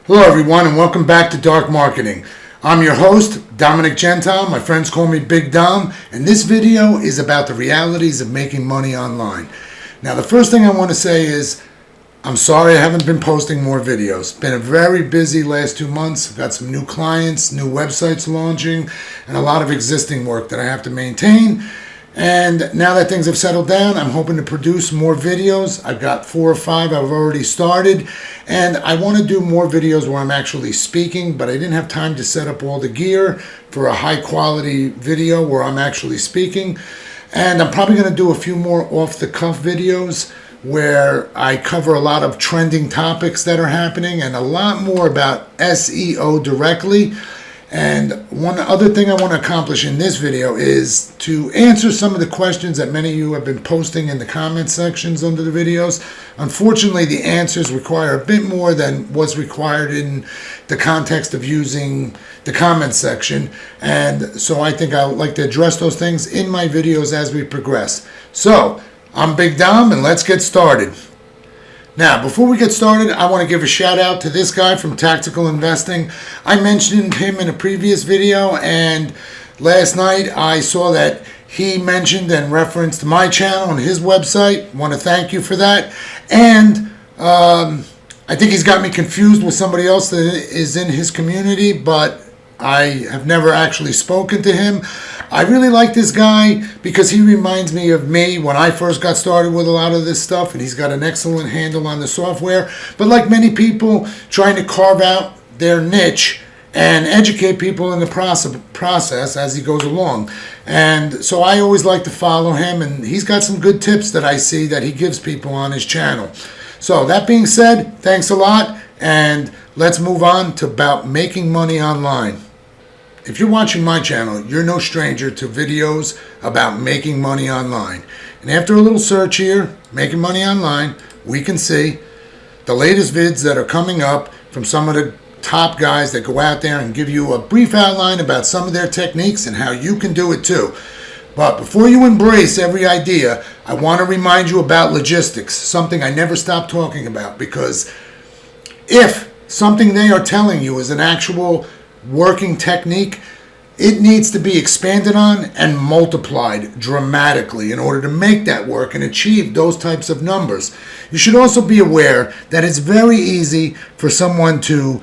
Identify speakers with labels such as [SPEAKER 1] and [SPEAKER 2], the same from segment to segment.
[SPEAKER 1] Hello everyone and welcome back to Dark Marketing. I'm your host, Dominic Gentile. My friends call me Big Dom, and this video is about the realities of making money online. Now the first thing I want to say is I'm sorry I haven't been posting more videos. Been a very busy last 2 months. I've got some new clients, new websites launching, and a lot of existing work that I have to maintain. And now that things have settled down, I'm hoping to produce more videos. I've got 4 or 5 I've already started, and I want to do more videos where I'm actually speaking, but I didn't have time to set up all the gear for a high quality video where I'm actually speaking. And I'm probably going to do a few more off the cuff videos where I cover a lot of trending topics that are happening and a lot more about SEO directly. And one other thing I want to accomplish in this video is to answer some of the questions that many of you have been posting in the comment sections under the videos. Unfortunately, the answers require a bit more than what's required in the context of using the comment section. And so I think I would like to address those things in my videos as we progress. So I'm Big Dom and let's get started. Now, before we get started, I want to give a shout out to this guy from Tactical Investing. I mentioned him in a previous video, and last night I saw that he mentioned and referenced my channel on his website. I want to thank you for that. And I think he's got me confused with somebody else that is in his community, but I have never actually spoken to him. I really like this guy because he reminds me of me when I first got started with a lot of this stuff, and he's got an excellent handle on the software. But like many people, trying to carve out their niche and educate people in the process as he goes along. And so I always like to follow him, and he's got some good tips that I see that he gives people on his channel. So that being said, thanks a lot, and let's move on to about making money online. If you're watching my channel, you're no stranger to videos about making money online. And after a little search here, making money online, we can see the latest vids that are coming up from some of the top guys that go out there and give you a brief outline about some of their techniques and how you can do it too. But before you embrace every idea, I want to remind you about logistics, something I never stop talking about, because if something they are telling you is an actual working technique, it needs to be expanded on and multiplied dramatically in order to make that work and achieve those types of numbers. You should also be aware that it's very easy for someone to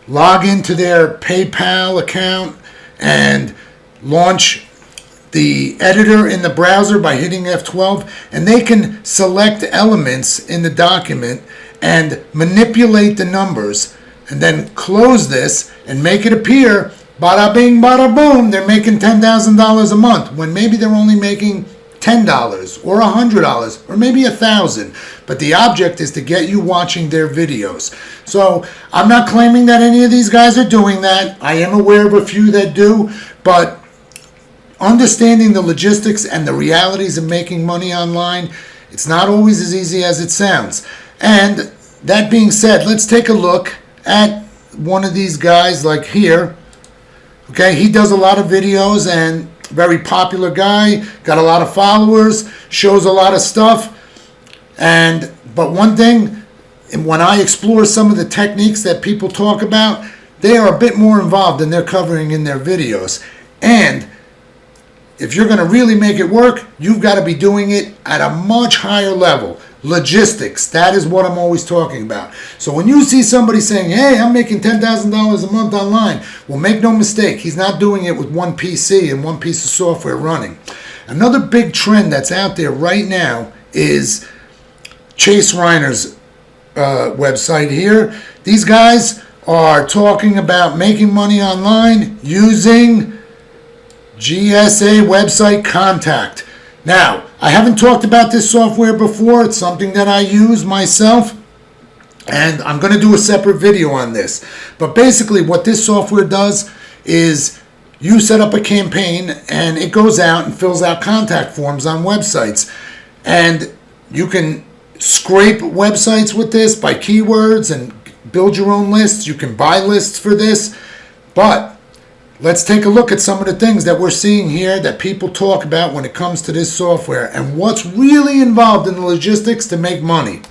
[SPEAKER 1] log into their PayPal account and launch the editor in the browser by hitting F12, and they can select elements in the document and manipulate the numbers and then close this and make it appear, bada bing, bada boom, they're making $10,000 a month, when maybe they're only making $10 or $100 or maybe $1,000. But the object is to get you watching their videos. So I'm not claiming that any of these guys are doing that. I am aware of a few that do, but understanding the logistics and the realities of making money online, it's not always as easy as it sounds. And that being said, let's take a look at one of these guys like here. Okay, he does a lot of videos and very popular guy, got a lot of followers, shows a lot of stuff. But one thing, when I explore some of the techniques that people talk about, they are a bit more involved than they're covering in their videos. And if you're going to really make it work, you've got to be doing it at a much higher level. Logistics, that is what I'm always talking about. So when you see somebody saying, hey, I'm making $10,000 a month online, well, make no mistake, he's not doing it with one PC and one piece of software running. Another big trend that's out there right now is Chase Reiner's website here. These guys are talking about making money online using GSA website contact. Now, I haven't talked about this software before. It's something that I use myself, and I'm going to do a separate video on this. But basically what this software does is you set up a campaign and it goes out and fills out contact forms on websites. And you can scrape websites with this by keywords and build your own lists. You can buy lists for this. But let's take a look at some of the things that we're seeing here that people talk about when it comes to this software and what's really involved in the logistics to make money.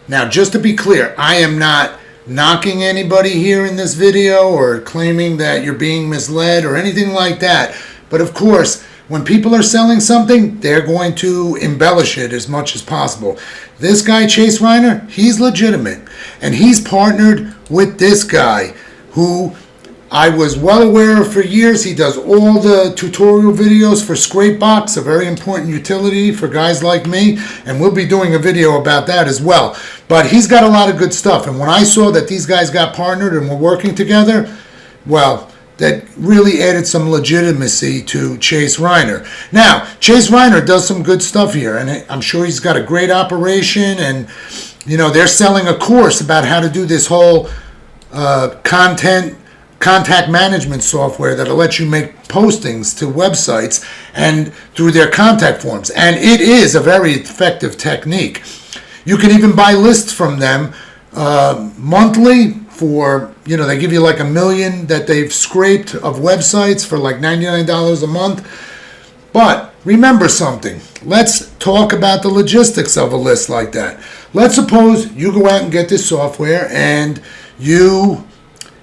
[SPEAKER 1] Now, just to be clear, I am not knocking anybody here in this video or claiming that you're being misled or anything like that. But of course, when people are selling something, they're going to embellish it as much as possible. This guy, Chase Reiner, he's legitimate. And he's partnered with this guy who I was well aware of for years. He does all the tutorial videos for Scrapebox, a very important utility for guys like me. And we'll be doing a video about that as well. But he's got a lot of good stuff. And when I saw that these guys got partnered and were working together, well, that really added some legitimacy to Chase Reiner. Now, Chase Reiner does some good stuff here, and I'm sure he's got a great operation, and, you know, they're selling a course about how to do this whole contact management software that'll let you make postings to websites and through their contact forms. And it is a very effective technique. You can even buy lists from them monthly for, you know, they give you like 1 million that they've scraped of websites for like $99 a month. But remember something. Let's talk about the logistics of a list like that. Let's suppose you go out and get this software and you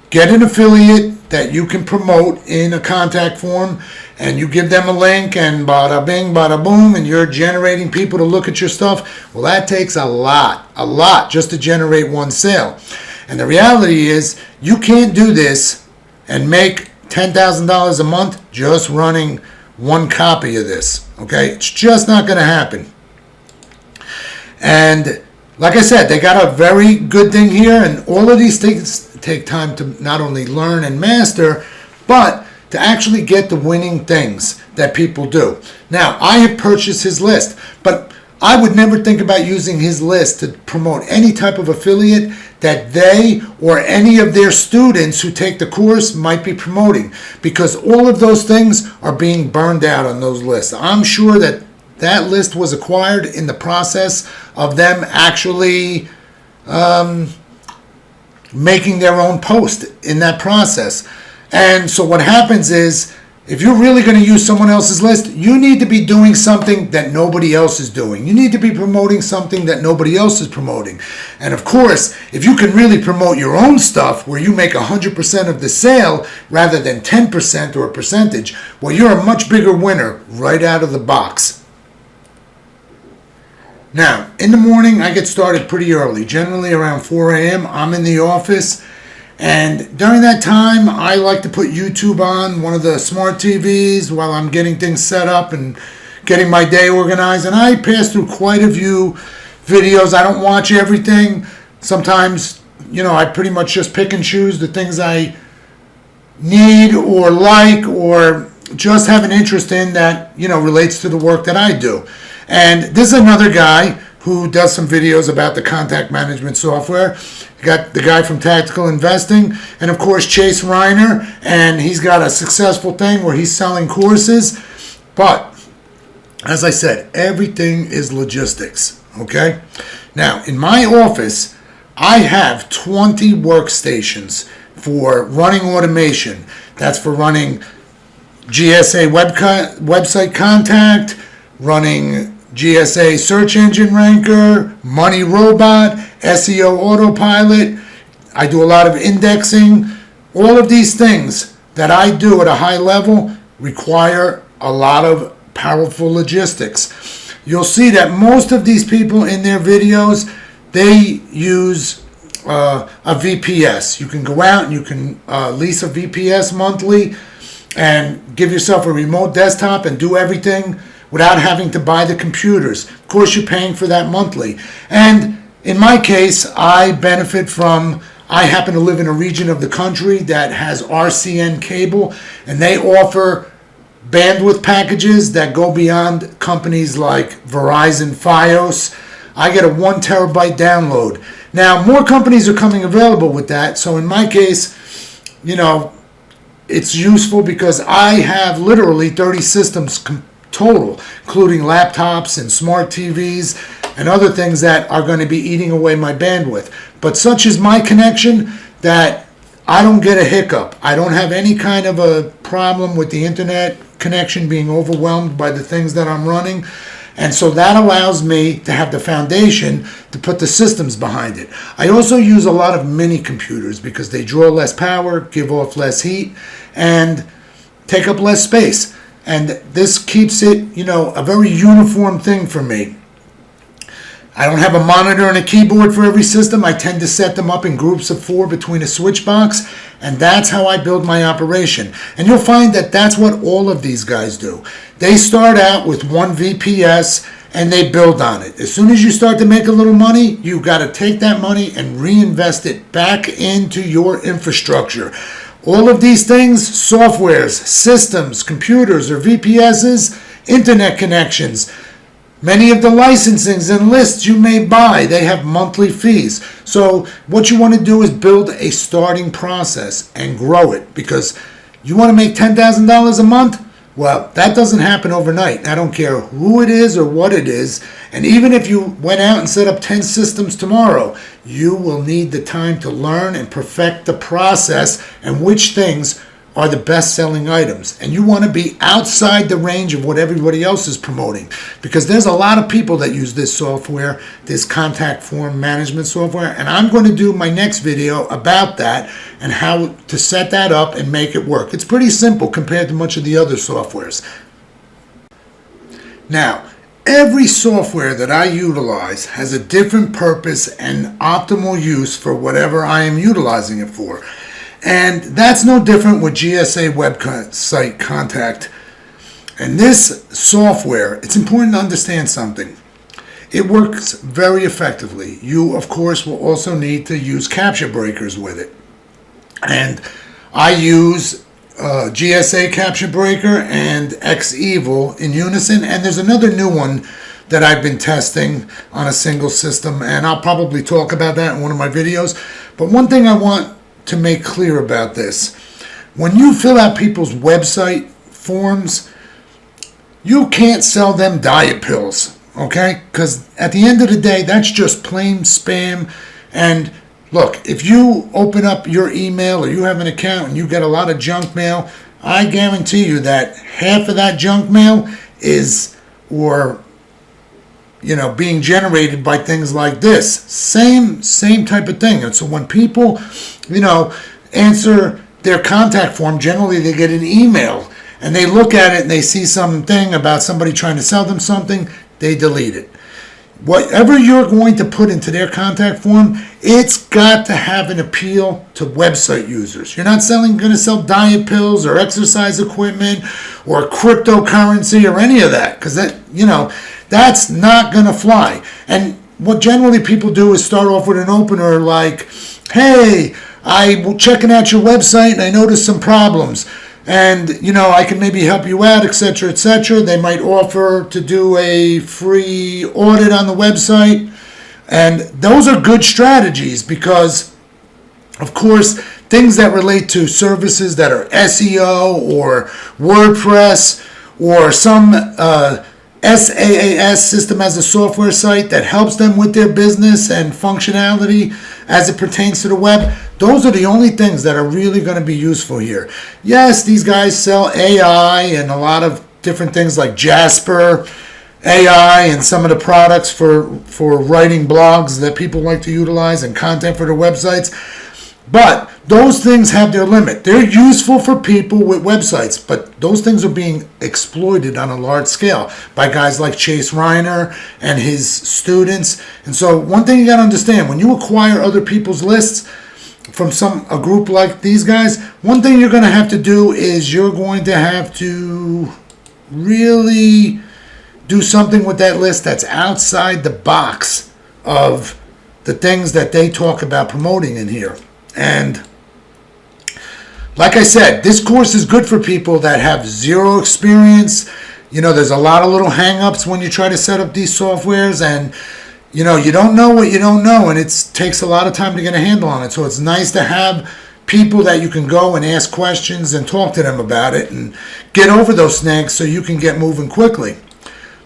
[SPEAKER 1] get an affiliate that you can promote in a contact form, and you give them a link, and bada bing, bada boom, and you're generating people to look at your stuff. Well, that takes a lot just to generate one sale. And the reality is, you can't do this and make $10,000 a month just running one copy of this. Okay? It's just not going to happen. And like I said, they got a very good thing here, and all of these things take time to not only learn and master, but to actually get the winning things that people do. Now, I have purchased his list, but I would never think about using his list to promote any type of affiliate that they or any of their students who take the course might be promoting, because all of those things are being burned out on those lists. I'm sure that that list was acquired in the process of them actually making their own post in that process. And so what happens is, if you're really going to use someone else's list, you need to be doing something that nobody else is doing. You need to be promoting something that nobody else is promoting. And of course, if you can really promote your own stuff where you make 100% of the sale rather than 10% or a percentage, well, you're a much bigger winner right out of the box. Now, in the morning, I get started pretty early, generally around 4 a.m. I'm in the office. And during that time, I like to put YouTube on one of the smart TVs while I'm getting things set up and getting my day organized. And I pass through quite a few videos. I don't watch everything. Sometimes, you know, I pretty much just pick and choose the things I need or like or just have an interest in that, you know, relates to the work that I do. And this is another guy who does some videos about the contact management software. You got the guy from Tactical Investing, and of course Chase Reiner, and he's got a successful thing where he's selling courses. But as I said, everything is logistics, okay? Now, in my office, I have 20 workstations for running automation. That's for running GSA website contact, running GSA search engine ranker, money robot, SEO autopilot. I do a lot of indexing. All of these things that I do at a high level require a lot of powerful logistics. You'll see that most of these people in their videos, they use a VPS. You can go out and you can lease a VPS monthly and give yourself a remote desktop and do everything without having to buy the computers. Of course, you're paying for that monthly. And in my case, I benefit from, I happen to live in a region of the country that has RCN cable, and they offer bandwidth packages that go beyond companies like Verizon Fios. I get a 1 terabyte download. Now, more companies are coming available with that, so in my case, you know, it's useful because I have literally 30 systems total, including laptops and smart TVs and other things that are going to be eating away my bandwidth. But such is my connection that I don't get a hiccup. I don't have any kind of a problem with the internet connection being overwhelmed by the things that I'm running. And so that allows me to have the foundation to put the systems behind it. I also use a lot of mini computers because they draw less power, give off less heat, and take up less space. And this keeps it, a very uniform thing for me. I don't have a monitor and a keyboard for every system. I tend to set them up in groups of 4 between a switch box, and that's how I build my operation. And you'll find that that's what all of these guys do. They start out with one VPS and they build on it. As soon as you start to make a little money, you got to take that money and reinvest it back into your infrastructure. All of these things, softwares, systems, computers or VPSs, internet connections, many of the licensings and lists you may buy, they have monthly fees. So what you want to do is build a starting process and grow it, because you want to make $10,000 a month? Well, that doesn't happen overnight. I don't care who it is or what it is. And even if you went out and set up 10 systems tomorrow, you will need the time to learn and perfect the process and which things are the best-selling items. And you want to be outside the range of what everybody else is promoting, because there's a lot of people that use this software, this contact form management software, and I'm going to do my next video about that and how to set that up and make it work. It's pretty simple compared to much of the other softwares. Now, every software that I utilize has a different purpose and optimal use for whatever I am utilizing it for. And that's no different with GSA website contact. And this software, it's important to understand something. It works very effectively. You, of course, will also need to use capture breakers with it. And I use GSA capture breaker and XEvil in unison. And there's another new one that I've been testing on a single system, and I'll probably talk about that in one of my videos. But one thing I want to make clear about this: when you fill out people's website forms, you can't sell them diet pills, okay? Because at the end of the day, that's just plain spam. And look, if you open up your email or you have an account and you get a lot of junk mail, I guarantee you that half of that junk mail is being generated by things like this. Same type of thing. And so when people, answer their contact form, generally they get an email and they look at it and they see something about somebody trying to sell them something, they delete it. Whatever you're going to put into their contact form, it's got to have an appeal to website users. You're not going to sell diet pills or exercise equipment or cryptocurrency or any of that, because that's not going to fly. And what generally people do is start off with an opener like, hey, I'm checking out your website and I noticed some problems, and I can maybe help you out, etc., etc. They might offer to do a free audit on the website, and those are good strategies because, of course, things that relate to services that are SEO or WordPress or some SaaS, system as a software site, that helps them with their business and functionality as it pertains to the web, those are the only things that are really going to be useful here. Yes, these guys sell AI and a lot of different things like Jasper AI and some of the products for writing blogs that people like to utilize and content for their websites. But those things have their limit. They're useful for people with websites, but those things are being exploited on a large scale by guys like Chase Reiner and his students. And so one thing you got to understand, when you acquire other people's lists from a group like these guys, one thing you're going to have to do is you're going to have to really do something with that list that's outside the box of the things that they talk about promoting in here. And like I said, this course is good for people that have zero experience. There's a lot of little hang-ups when you try to set up these softwares, and you don't know what you don't know, and it takes a lot of time to get a handle on it. So it's nice to have people that you can go and ask questions and talk to them about it and get over those snags so you can get moving quickly.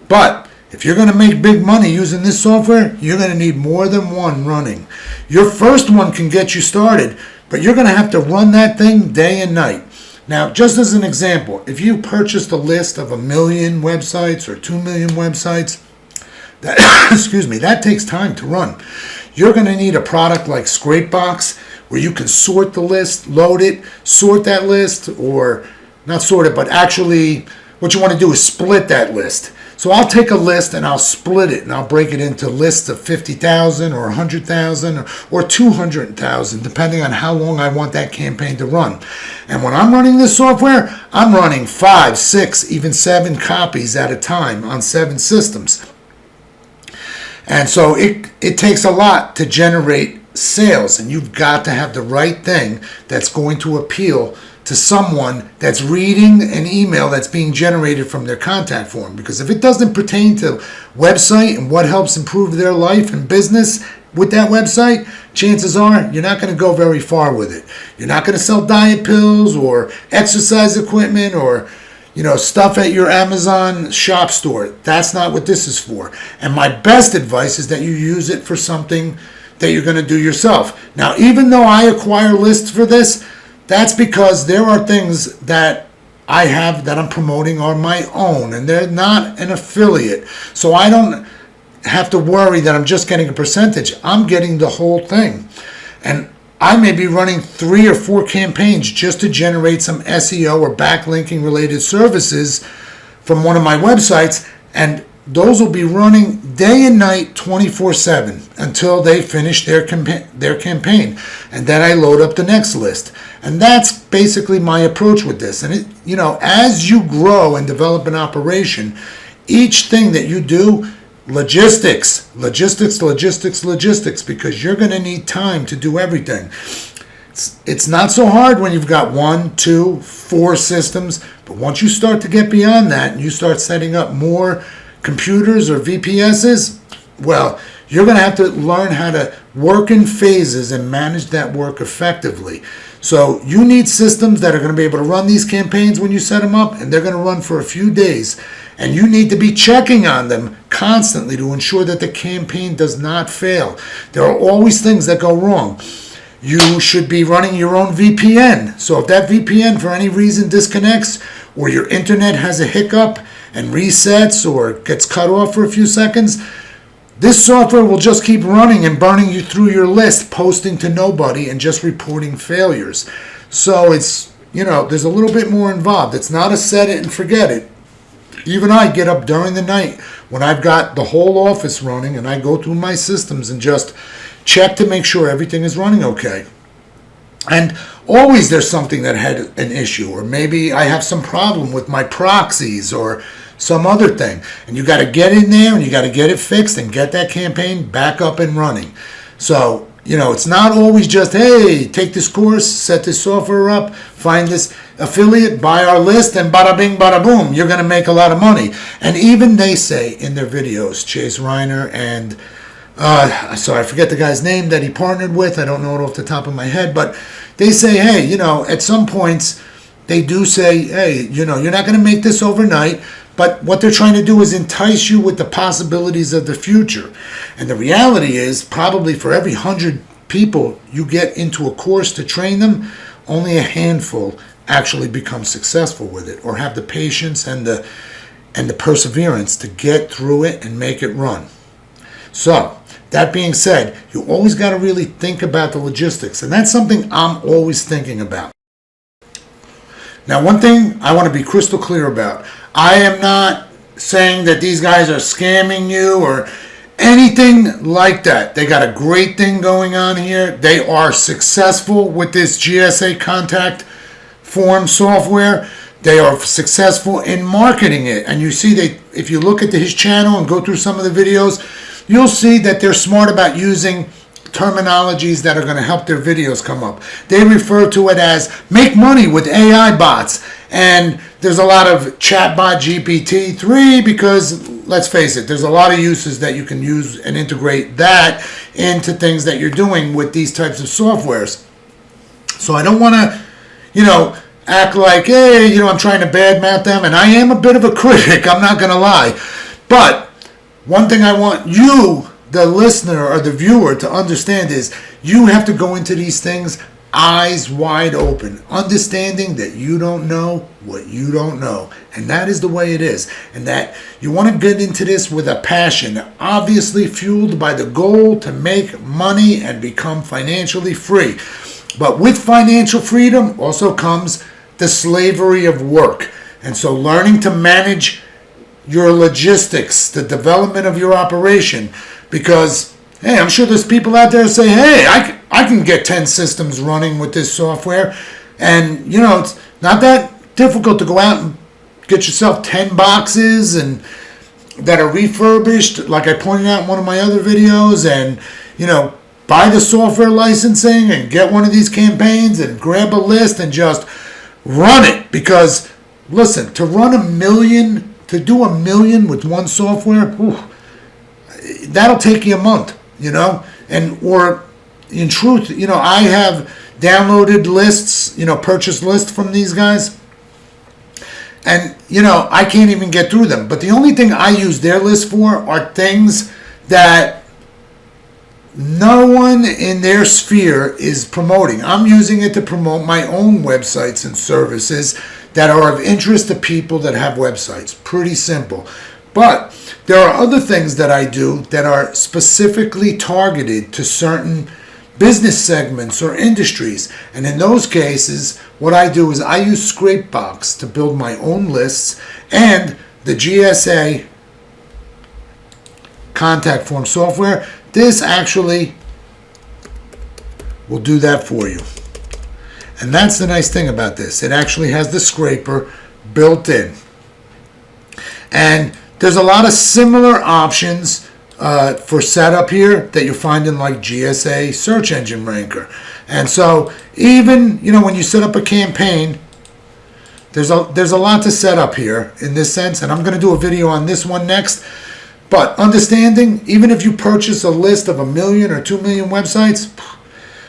[SPEAKER 1] But if you're going to make big money using this software, you're going to need more than one running. Your first one can get you started, but you're going to have to run that thing day and night. Now, just as an example, if you purchased a list of 1 million websites or 2 million websites, that, excuse me, that takes time to run. You're going to need a product like Scrapebox where you can sort the list, load it, sort that list, or not sort it, but actually what you want to do is split that list. So I'll take a list and I'll split it and I'll break it into lists of 50,000 or 100,000 or 200,000, depending on how long I want that campaign to run. And when I'm running this software, I'm running 5, 6, even 7 copies at a time on 7 systems. And so it takes a lot to generate sales, and you've got to have the right thing that's going to appeal to someone that's reading an email that's being generated from their contact form. Because if it doesn't pertain to website and what helps improve their life and business with that website, chances are you're not going to go very far with it. You're not going to sell diet pills or exercise equipment or stuff at your Amazon shop store. That's not what this is for. And my best advice is that you use it for something that you're going to do yourself. Now, even though I acquire lists for this, that's because there are things that I have that I'm promoting are my own, and they're not an affiliate. So I don't have to worry that I'm just getting a percentage. I'm getting the whole thing. And I may be running 3 or 4 campaigns just to generate some SEO or backlinking related services from one of my websites, and those will be running day and night 24/7 until they finish their campaign. And then I load up the next list. And that's basically my approach with this. And as you grow and develop an operation, each thing that you do, logistics, because you're going to need time to do everything. It's not so hard when you've got 1, 2, 4 systems, but once you start to get beyond that and you start setting up more computers or VPSs, well, you're going to have to learn how to work in phases and manage that work effectively. So you need systems that are going to be able to run these campaigns when you set them up, and they're going to run for a few days. And you need to be checking on them constantly to ensure that the campaign does not fail. There are always things that go wrong. You should be running your own VPN. So if that VPN for any reason disconnects, or your internet has a hiccup and resets or gets cut off for a few seconds, this software will just keep running and burning you through your list, posting to nobody and just reporting failures. So it's, there's a little bit more involved. It's not a set it and forget it. Even I get up during the night when I've got the whole office running and I go through my systems and just check to make sure everything is running okay. And always there's something that had an issue, or maybe I have some problem with my proxies or some other thing. And you got to get in there and you got to get it fixed and get that campaign back up and running. So, it's not always just, hey, take this course, set this software up, find this affiliate, buy our list, and bada bing, bada boom, you're going to make a lot of money. And even they say in their videos, Chase Reiner and so I forget the guy's name that he partnered with. I don't know it off the top of my head, but they say, hey, at some points they do say, hey, you're not going to make this overnight, but what they're trying to do is entice you with the possibilities of the future. And the reality is, probably for every 100 people you get into a course to train them, only a handful actually become successful with it, or have the patience and the perseverance to get through it and make it run. So, that being said, you always got to really think about the logistics, and that's something I'm always thinking about. Now, one thing I want to be crystal clear about, I am not saying that these guys are scamming you or anything like that. They got a great thing going on here. They are successful with this GSA contact form software. They are successful in marketing it. And you see, if you look at his channel and go through some of the videos, you'll see that they're smart about using terminologies that are going to help their videos come up. They refer to it as make money with AI bots. And there's a lot of chatbot GPT-3 because, let's face it, there's a lot of uses that you can use and integrate that into things that you're doing with these types of softwares. So I don't want to, act like, hey, I'm trying to badmouth them. And I am a bit of a critic, I'm not going to lie. But one thing I want you, the listener or the viewer, to understand is you have to go into these things eyes wide open, understanding that you don't know what you don't know. And that is the way it is. And that you want to get into this with a passion, obviously fueled by the goal to make money and become financially free. But with financial freedom also comes the slavery of work. And so learning to manage your logistics, the development of your operation, because, hey, I'm sure there's people out there say, hey, I can get 10 systems running with this software. And, it's not that difficult to go out and get yourself 10 boxes and that are refurbished, like I pointed out in one of my other videos, and, buy the software licensing and get one of these campaigns and grab a list and just run it. Because, listen, to do $1 million with one software, that'll take you a month, or in truth, I have downloaded lists, purchase lists from these guys, and, I can't even get through them. But the only thing I use their list for are things that no one in their sphere is promoting. I'm using it to promote my own websites and services that are of interest to people that have websites. Pretty simple. But there are other things that I do that are specifically targeted to certain business segments or industries. And in those cases, what I do is I use Scrapebox to build my own lists, and the GSA contact form software. This actually will do that for you. And that's the nice thing about this. It actually has the scraper built in. And there's a lot of similar options for setup here that you find in like GSA search engine ranker. And so even, when you set up a campaign, there's a lot to set up here in this sense. And I'm going to do a video on this one next. But understanding, even if you purchase a list of 1 million or 2 million websites,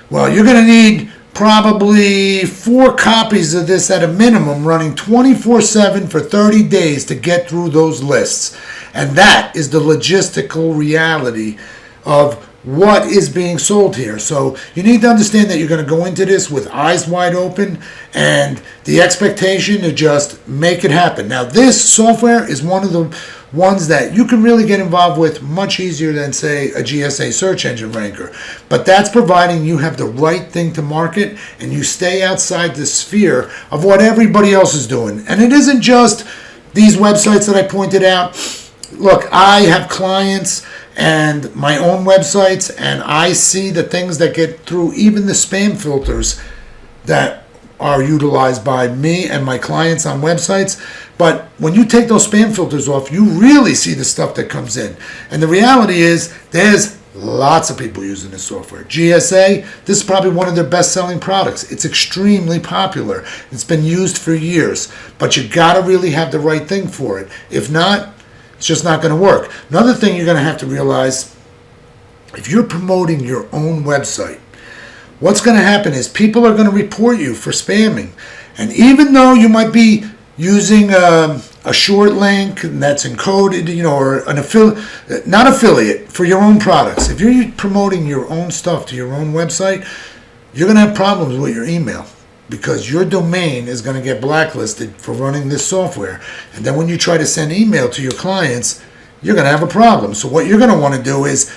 [SPEAKER 1] well, you're going to need probably 4 copies of this at a minimum, running 24/7 for 30 days to get through those lists. And that is the logistical reality of what is being sold here. So you need to understand that you're going to go into this with eyes wide open and the expectation to just make it happen. Now, this software is one of the ones that you can really get involved with much easier than, say, a GSA search engine ranker. But that's providing you have the right thing to market and you stay outside the sphere of what everybody else is doing. And it isn't just these websites that I pointed out. Look, I have clients and my own websites, and I see the things that get through even the spam filters that are utilized by me and my clients on websites. But when you take those spam filters off, you really see the stuff that comes in. And the reality is there's lots of people using this software. GSA, this is probably one of their best-selling products. It's extremely popular. It's been used for years. But you got to really have the right thing for it. If not, it's just not going to work. Another thing you're going to have to realize, if you're promoting your own website, what's going to happen is people are going to report you for spamming. And even though you might be using a short link that's encoded, or an affiliate for your own products, if you're promoting your own stuff to your own website, you're going to have problems with your email, because your domain is going to get blacklisted for running this software. And then when you try to send email to your clients, you're going to have a problem. So what you're going to want to do is,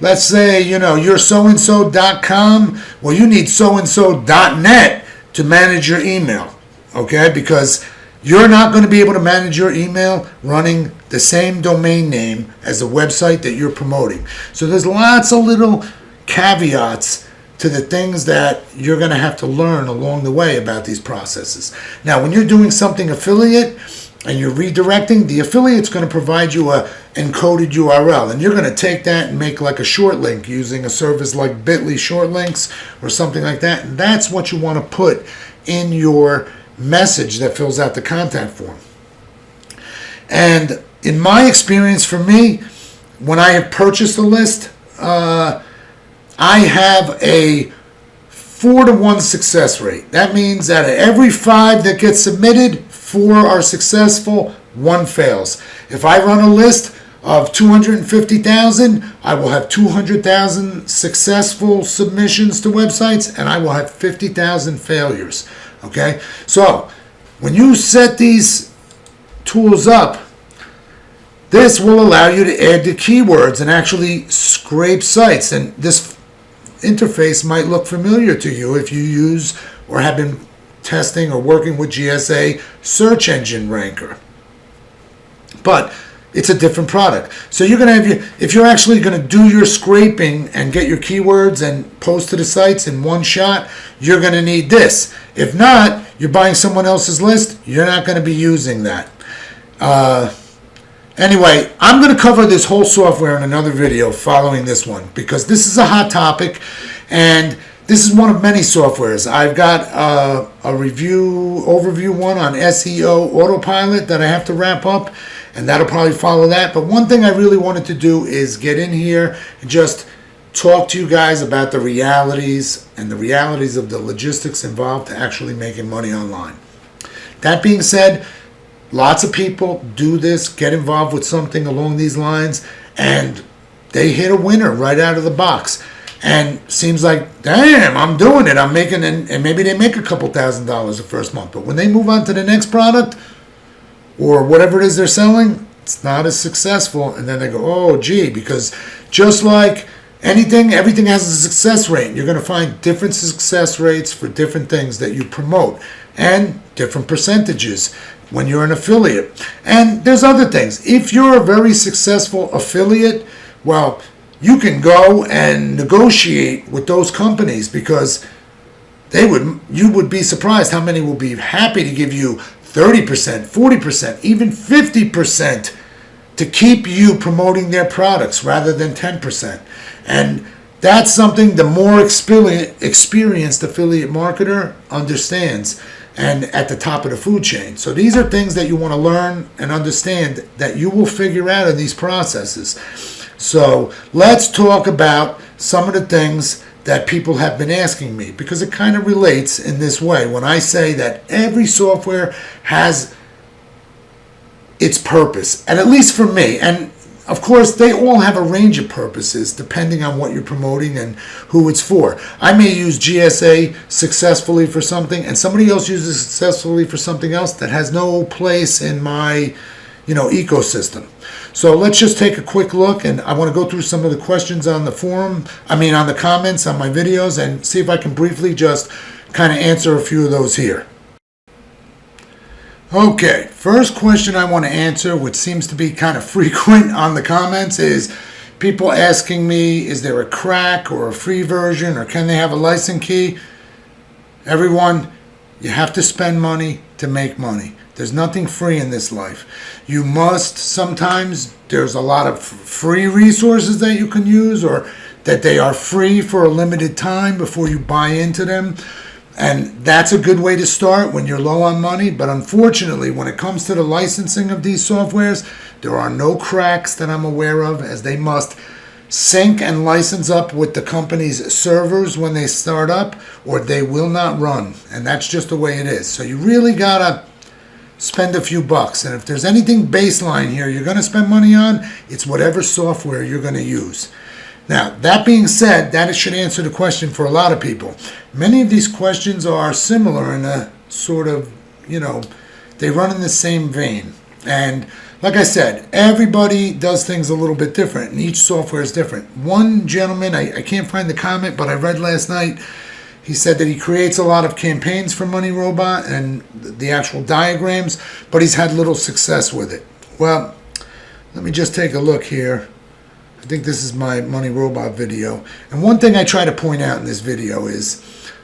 [SPEAKER 1] let's say, you're so-and-so.com. Well, you need so-and-so.net to manage your email, okay? Because you're not going to be able to manage your email running the same domain name as the website that you're promoting. So there's lots of little caveats to the things that you're going to have to learn along the way about these processes. Now, when you're doing something affiliate and you're redirecting, the affiliate's going to provide you a encoded URL, and you're going to take that and make like a short link using a service like Bitly short links or something like that. And that's what you want to put in your message that fills out the contact form. And in my experience, for me, when I have purchased a list, I have a 4-to-1 success rate. That means that every 5 that get submitted, 4 are successful, 1 fails. If I run a list of 250,000, I will have 200,000 successful submissions to websites, and I will have 50,000 failures. Okay? So, when you set these tools up, this will allow you to add the keywords and actually scrape sites. And this interface might look familiar to you if you use or have been testing or working with GSA search engine ranker. But it's a different product. So you're going to have if you're actually going to do your scraping and get your keywords and post to the sites in one shot, you're going to need this. If not, you're buying someone else's list, you're not going to be using that. Anyway, I'm going to cover this whole software in another video following this one because this is a hot topic and this is one of many softwares. I've got a overview one on SEO Autopilot that I have to wrap up, and that'll probably follow that. But one thing I really wanted to do is get in here and just talk to you guys about the realities and the realities of the logistics involved to actually making money online. That being said, lots of people do this, get involved with something along these lines, and they hit a winner right out of the box. And seems like, damn, I'm doing it. I'm making, and maybe they make a couple $1,000s the first month. But when they move on to the next product or whatever it is they're selling, it's not as successful. And then they go, oh, gee, because just like anything, everything has a success rate. You're going to find different success rates for different things that you promote and different percentages when you're an affiliate. And there's other things. If you're a very successful affiliate, well, you can go and negotiate with those companies because you would be surprised how many will be happy to give you 30%, 40%, even 50% to keep you promoting their products rather than 10%. And that's something the more experienced affiliate marketer understands and at the top of the food chain. So these are things that you want to learn and understand that you will figure out in these processes. So let's talk about some of the things that people have been asking me because it kind of relates in this way. When I say that every software has its purpose, and at least for me, and of course they all have a range of purposes depending on what you're promoting and who it's for. I may use GSA successfully for something and somebody else uses it successfully for something else that has no place in my ecosystem. So let's just take a quick look, and I want to go through some of the questions on the forum, on the comments on my videos, and see if I can briefly just kind of answer a few of those here. Okay, first question I want to answer, which seems to be kind of frequent on the comments, is people asking me, is there a crack or a free version, or can they have a license key? Everyone, you have to spend money to make money. There's nothing free in this life. You must sometimes, there's a lot of free resources that you can use or that they are free for a limited time before you buy into them. And that's a good way to start when you're low on money. But unfortunately, when it comes to the licensing of these softwares, there are no cracks that I'm aware of, as they must sync and license up with the company's servers when they start up, or they will not run. And that's just the way it is. So you really gotta spend a few bucks, and if there's anything baseline here you're going to spend money on, it's whatever software you're going to use. Now, that being said, that should answer the question for a lot of people. Many of these questions are similar in a sort of, they run in the same vein. And like I said, everybody does things a little bit different, and each software is different. One gentleman, I can't find the comment, but I read last night, he said that he creates a lot of campaigns for Money Robot and the actual diagrams, but he's had little success with it. Well, let me just take a look here. I think this is my Money Robot video. And one thing I try to point out in this video is,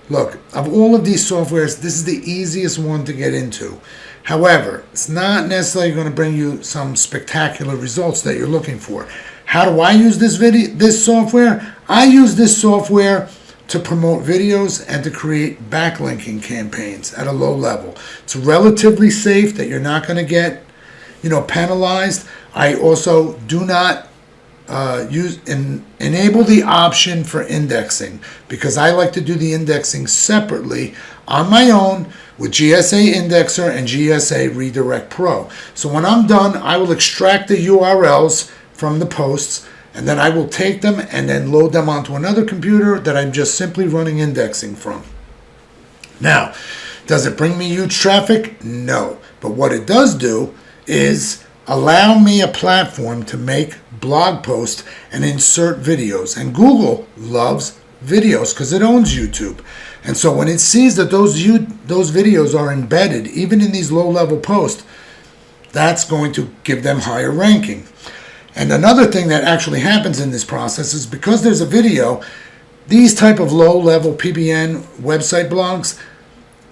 [SPEAKER 1] look, of all of these softwares, this is the easiest one to get into. However, it's not necessarily going to bring you some spectacular results that you're looking for. How do I use this software? I use this software to promote videos and to create backlinking campaigns at a low level. It's relatively safe that you're not going to get, penalized. I also do not enable the option for indexing because I like to do the indexing separately on my own with GSA Indexer and GSA Redirect Pro. So when I'm done, I will extract the URLs from the posts, and then I will take them and then load them onto another computer that I'm just simply running indexing from. Now, does it bring me huge traffic? No. But what it does do is allow me a platform to make blog posts and insert videos. And Google loves videos because it owns YouTube. And so when it sees that those videos are embedded, even in these low-level posts, that's going to give them higher ranking. And another thing that actually happens in this process is because there's a video, these type of low-level PBN website blogs,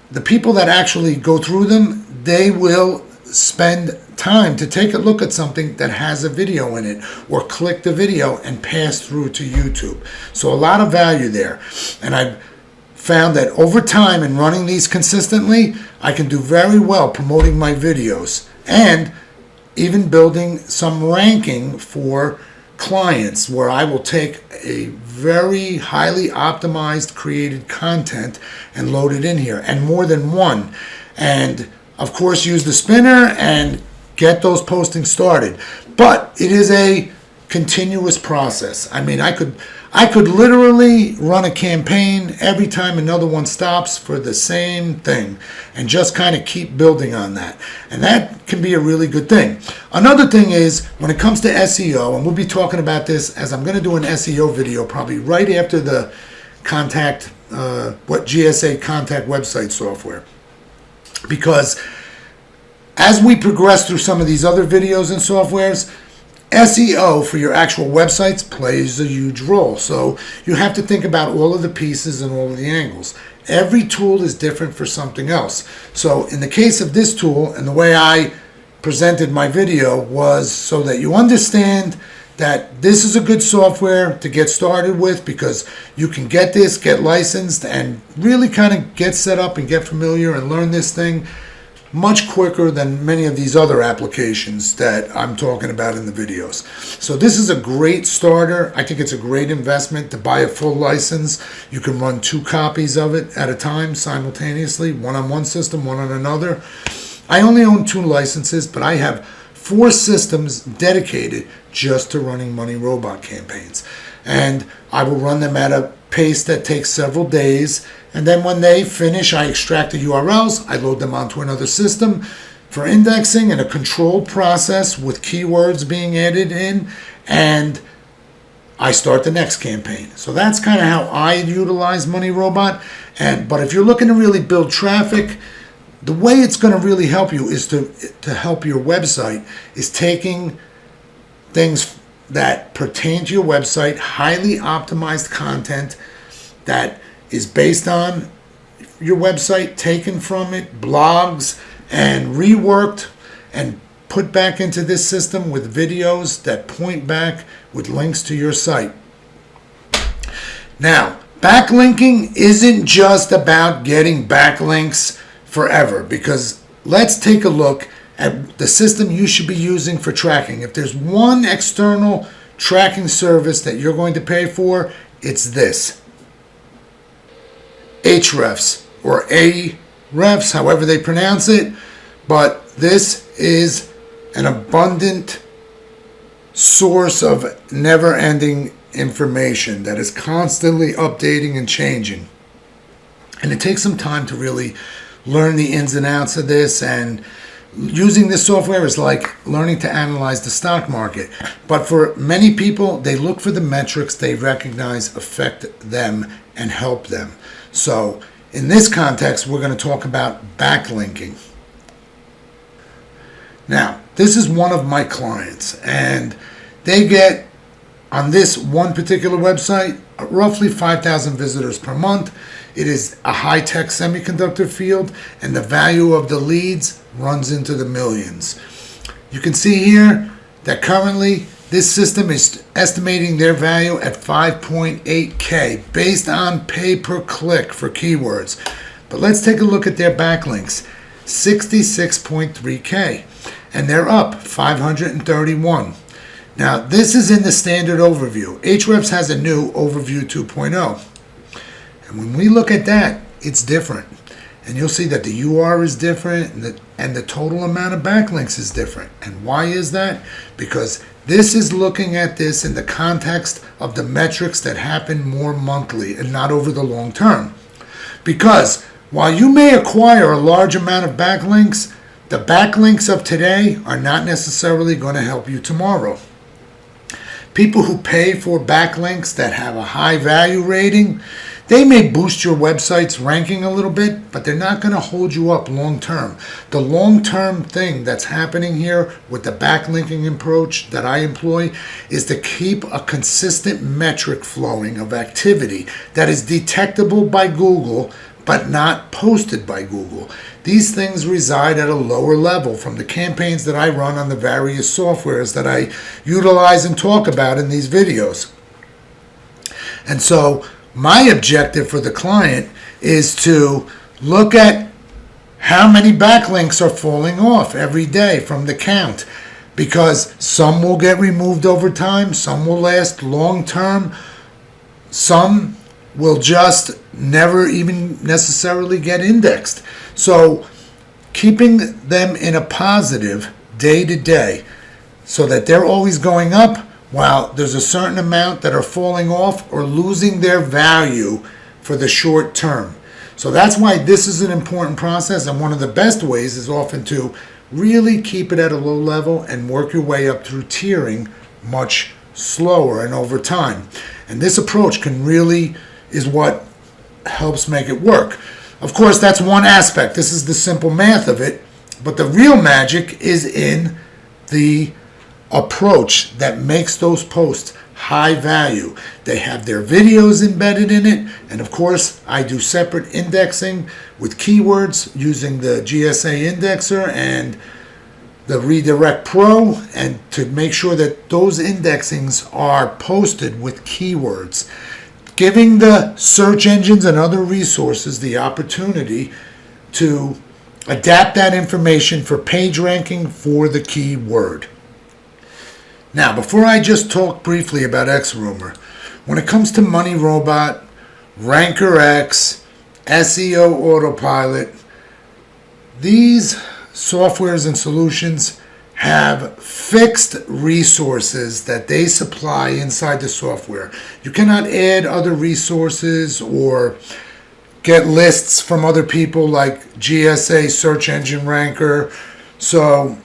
[SPEAKER 1] the people that actually go through them, they will spend time to take a look at something that has a video in it or click the video and pass through to YouTube. So a lot of value there. And I've found that over time in running these consistently, I can do very well promoting my videos and even building some ranking for clients where I will take a very highly optimized created content and load it in here, and more than one. And of course use the spinner and get those postings started. But it is a continuous process. I mean, I could literally run a campaign every time another one stops for the same thing and just kind of keep building on that. And that can be a really good thing. Another thing is when it comes to SEO, and we'll be talking about this as I'm going to do an SEO video probably right after the what GSA contact website software. Because as we progress through some of these other videos and softwares, SEO for your actual websites plays a huge role. So you have to think about all of the pieces and all of the angles. Every tool is different for something else. So in the case of this tool, and the way I presented my video was so that you understand that this is a good software to get started with, because you can get this, get licensed, and really kind of get set up and get familiar and learn this thing much quicker than many of these other applications that I'm talking about in the videos. So this is a great starter. I think it's a great investment to buy a full license. You can run 2 copies of it at a time simultaneously, one on one system, one on another. I only own 2 licenses, but I have 4 systems dedicated just to running Money Robot campaigns. And I will run them at a pace that takes several days. And then when they finish, I extract the URLs, I load them onto another system for indexing in a controlled process with keywords being added in, and I start the next campaign. So that's kind of how I utilize Money Robot. But if you're looking to really build traffic, the way it's going to really help you is to help your website is taking things that pertain to your website, highly optimized content that is based on your website, taken from it, blogs, and reworked and put back into this system with videos that point back with links to your site. Now, backlinking isn't just about getting backlinks forever, because let's take a look at the system you should be using for tracking. If there's one external tracking service that you're going to pay for, it's this. Hrefs or Ahrefs, however they pronounce it, but this is an abundant source of never-ending information that is constantly updating and changing. And it takes some time to really learn the ins and outs of this, and using this software is like learning to analyze the stock market. But for many people, they look for the metrics they recognize affect them and help them. So in this context, we're going to talk about backlinking. Now, this is one of my clients, and they get on this one particular website roughly 5,000 visitors per month. It is a high-tech semiconductor field, and the value of the leads runs into the millions. You can see here that currently this system is estimating their value at 5.8K based on pay per click for keywords. But let's take a look at their backlinks. 66.3K, and they're up 531. Now, this is in the standard overview. Ahrefs has a new overview 2.0. And when we look at that, it's different. And you'll see that the UR is different, and the total amount of backlinks is different. And why is that? Because This is looking at this in the context of the metrics that happen more monthly and not over the long term. Because while you may acquire a large amount of backlinks, the backlinks of today are not necessarily going to help you tomorrow. People who pay for backlinks that have a high value rating, they may boost your website's ranking a little bit, but they're not going to hold you up long term. The long term thing that's happening here with the backlinking approach that I employ is to keep a consistent metric flowing of activity that is detectable by Google but not posted by Google. These things reside at a lower level from the campaigns that I run on the various softwares that I utilize and talk about in these videos. And so my objective for the client is to look at how many backlinks are falling off every day from the count, because some will get removed over time, some will last long term, some will just never even necessarily get indexed. So keeping them in a positive day to day so that they're always going up, while there's a certain amount that are falling off or losing their value for the short term. So that's why this is an important process, and one of the best ways is often to really keep it at a low level and work your way up through tiering much slower and over time. And this approach is what helps make it work. Of course, that's one aspect. This is the simple math of it, but the real magic is in the approach that makes those posts high value. They have their videos embedded in it, and of course I do separate indexing with keywords using the GSA indexer and the Redirect Pro, and to make sure that those indexings are posted with keywords, giving the search engines and other resources the opportunity to adapt that information for page ranking for the keyword. Now, before I just talk briefly about XRumor, when it comes to Money Robot, Ranker X, SEO Autopilot, these softwares and solutions have fixed resources that they supply inside the software. You cannot add other resources or get lists from other people like GSA Search Engine Ranker. So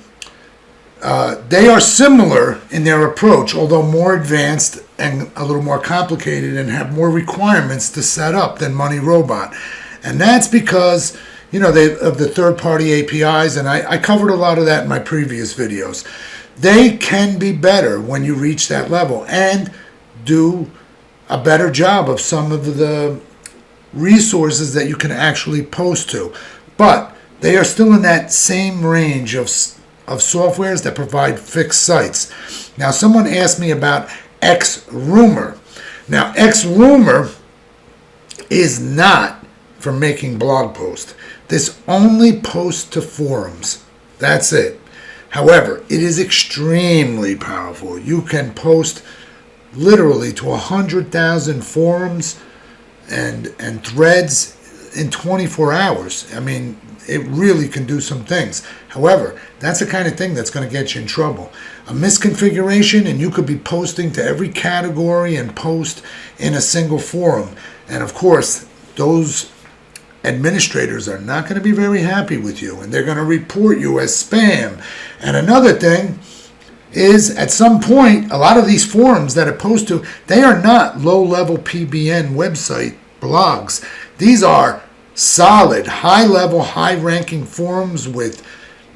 [SPEAKER 1] they are similar in their approach, although more advanced and a little more complicated and have more requirements to set up than Money Robot. And that's because of the third-party APIs, and I covered a lot of that in my previous videos. They can be better when you reach that level and do a better job of some of the resources that you can actually post to. But they are still in that same range of softwares that provide fixed sites. Now, someone asked me about XRumor. Now, XRumor is not for making blog posts. This only posts to forums. That's it. However, it is extremely powerful. You can post literally to 100,000 forums and threads in 24 hours. I mean, it really can do some things. However, that's the kind of thing that's going to get you in trouble. A misconfiguration and you could be posting to every category and post in a single forum. And of course, those administrators are not going to be very happy with you, and they're going to report you as spam. And another thing is, at some point, a lot of these forums that it posts to, they are not low-level PBN website blogs. These are solid, high-level, high-ranking forums with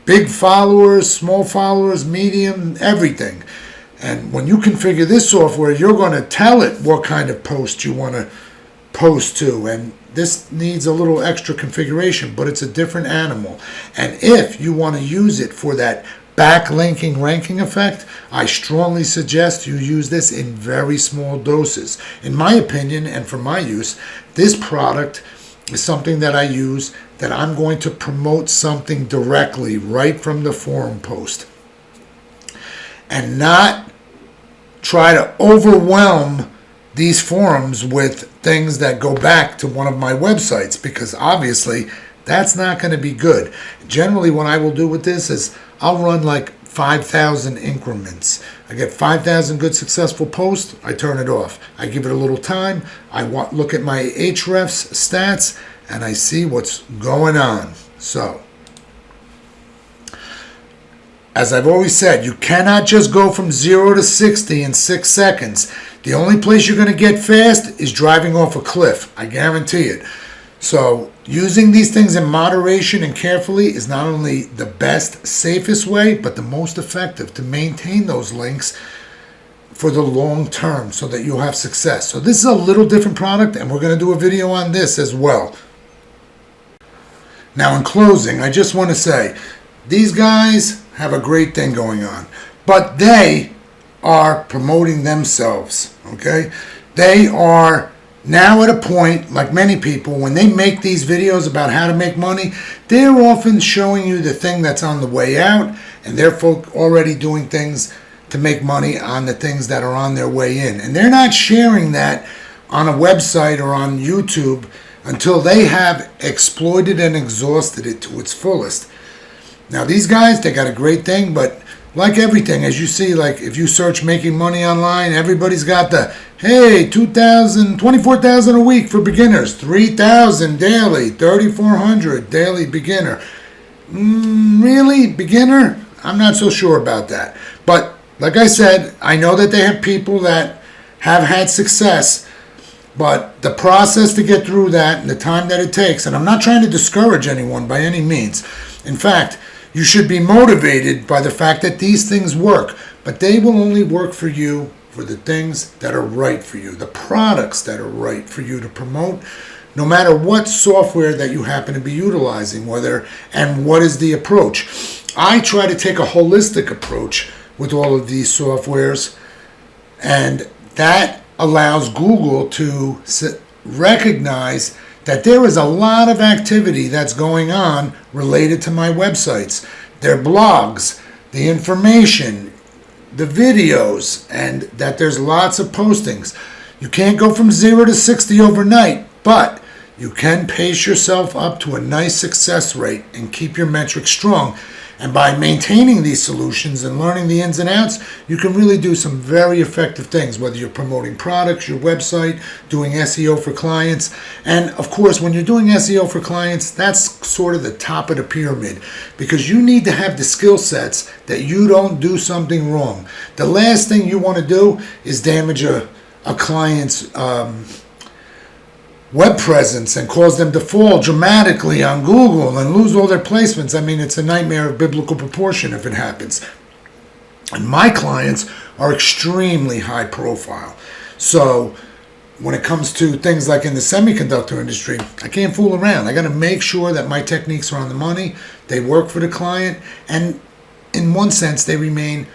[SPEAKER 1] big followers, small followers, medium, everything. And when you configure this software, you're going to tell it what kind of post you want to post to, and this needs a little extra configuration, but it's a different animal. And if you want to use it for that backlinking ranking effect, I strongly suggest you use this in very small doses. In my opinion, and for my use, this product is something that I use that I'm going to promote something directly right from the forum post, and not try to overwhelm these forums with things that go back to one of my websites, because obviously that's not going to be good. Generally, what I will do with this is I'll run like 5,000 increments I get 5,000 good successful posts, I turn it off. I give it a little time. I look at my Ahrefs stats, and I see what's going on. So, as I've always said, you cannot just go from 0 to 60 in 6 seconds. The only place you're going to get fast is driving off a cliff. I guarantee it. So, using these things in moderation and carefully is not only the best, safest way, but the most effective to maintain those links for the long term so that you'll have success. So this is a little different product, and we're going to do a video on this as well. Now, in closing, I just want to say, these guys have a great thing going on, but they are promoting themselves, okay? They are now at a point, like many people, when they make these videos about how to make money, they're often showing you the thing that's on the way out, and they're already doing things to make money on the things that are on their way in. And they're not sharing that on a website or on YouTube until they have exploited and exhausted it to its fullest. Now, these guys, they got a great thing, but like everything, as you see, like if you search making money online, everybody's got the, hey, 2,000, 24,000 a week for beginners, 3,000 daily, 3,400 daily beginner. Really? Beginner? I'm not so sure about that. But like I said, I know that they have people that have had success, but the process to get through that and the time that it takes, and I'm not trying to discourage anyone by any means. In fact, you should be motivated by the fact that these things work, but they will only work for you for the things that are right for you, the products that are right for you to promote, no matter what software that you happen to be utilizing, and what is the approach. I try to take a holistic approach with all of these softwares, and that allows Google to recognize that there is a lot of activity that's going on related to my websites, their blogs, the information, the videos, and that there's lots of postings. You can't go from 0 to 60 overnight, but you can pace yourself up to a nice success rate and keep your metrics strong. And by maintaining these solutions and learning the ins and outs, you can really do some very effective things, whether you're promoting products, your website, doing SEO for clients. And of course, when you're doing SEO for clients, that's sort of the top of the pyramid, because you need to have the skill sets that you don't do something wrong. The last thing you want to do is damage a client's web presence and cause them to fall dramatically on Google and lose all their placements. I mean, it's a nightmare of biblical proportion if it happens. And my clients are extremely high profile. So when it comes to things like in the semiconductor industry, I can't fool around. I got to make sure that my techniques are on the money, they work for the client, and in one sense, they remain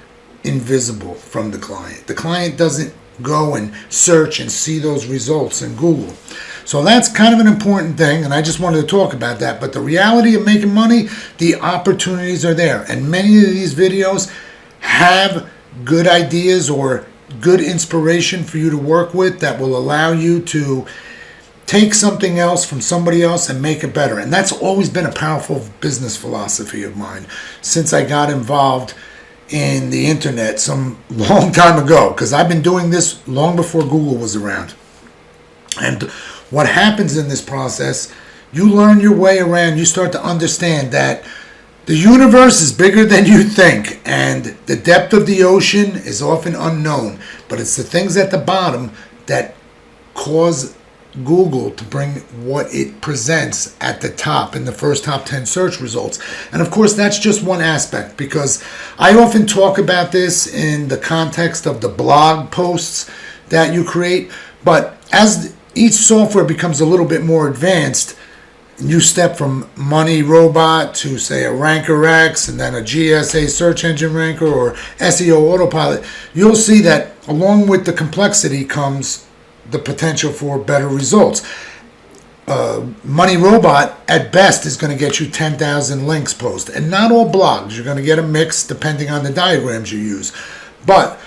[SPEAKER 1] invisible from the client. The client doesn't go and search and see those results in Google. So that's kind of an important thing, and I just wanted to talk about that. But the reality of making money, the opportunities are there. And many of these videos have good ideas or good inspiration for you to work with that will allow you to take something else from somebody else and make it better. And that's always been a powerful business philosophy of mine since I got involved in the internet some long time ago, because I've been doing this long before Google was around. And what happens in this process, you learn your way around, you start to understand that the universe is bigger than you think, and the depth of the ocean is often unknown, but it's the things at the bottom that cause Google to bring what it presents at the top in the first top 10 search results. And of course, that's just one aspect, because I often talk about this in the context of the blog posts that you create, but as each software becomes a little bit more advanced, you step from Money Robot to, say, a Ranker X, and then a GSA search engine ranker or SEO autopilot, you'll see that along with the complexity comes the potential for better results. Money Robot, at best, is going to get you 10,000 links posted. And not all blogs. You're going to get a mix depending on the diagrams you use. But,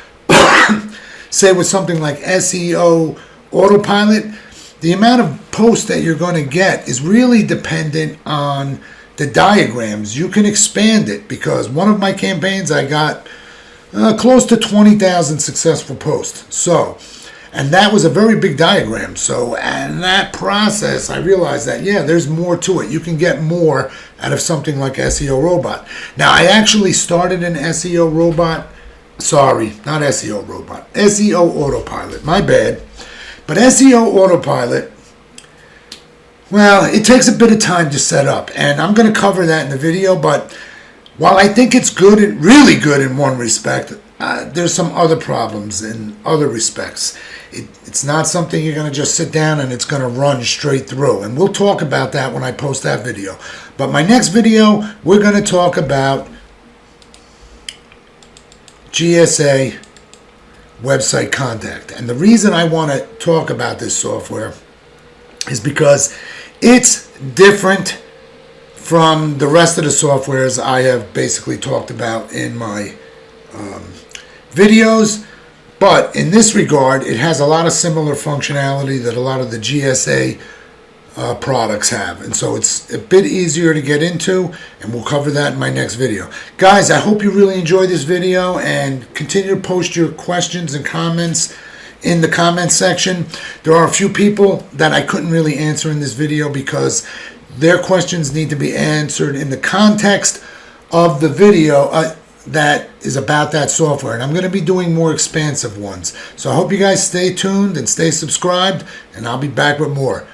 [SPEAKER 1] say with something like SEO Autopilot, the amount of posts that you're going to get is really dependent on the diagrams. You can expand it, because one of my campaigns I got close to 20,000 successful posts. So, and that was a very big diagram. So, and that process, I realized that, yeah, there's more to it. You can get more out of something like SEO Robot. Now, I actually started an SEO Robot. Sorry, not SEO Robot. SEO Autopilot. My bad. But SEO Autopilot, well, it takes a bit of time to set up. And I'm going to cover that in the video. But while I think it's good, really good in one respect, there's some other problems in other respects. It's not something you're going to just sit down and it's going to run straight through. And we'll talk about that when I post that video. But my next video, we're going to talk about GSA Website Contact. And the reason I want to talk about this software is because it's different from the rest of the softwares I have basically talked about in my videos. But in this regard, it has a lot of similar functionality that a lot of the GSA products have. And so it's a bit easier to get into, and we'll cover that in my next video. Guys, I hope you really enjoyed this video, and continue to post your questions and comments in the comment section. There are a few people that I couldn't really answer in this video because their questions need to be answered in the context of the video that is about that software, and I'm going to be doing more expansive ones. So I hope you guys stay tuned and stay subscribed, and I'll be back with more.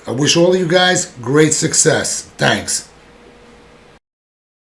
[SPEAKER 1] I wish all of you guys great success. Thanks.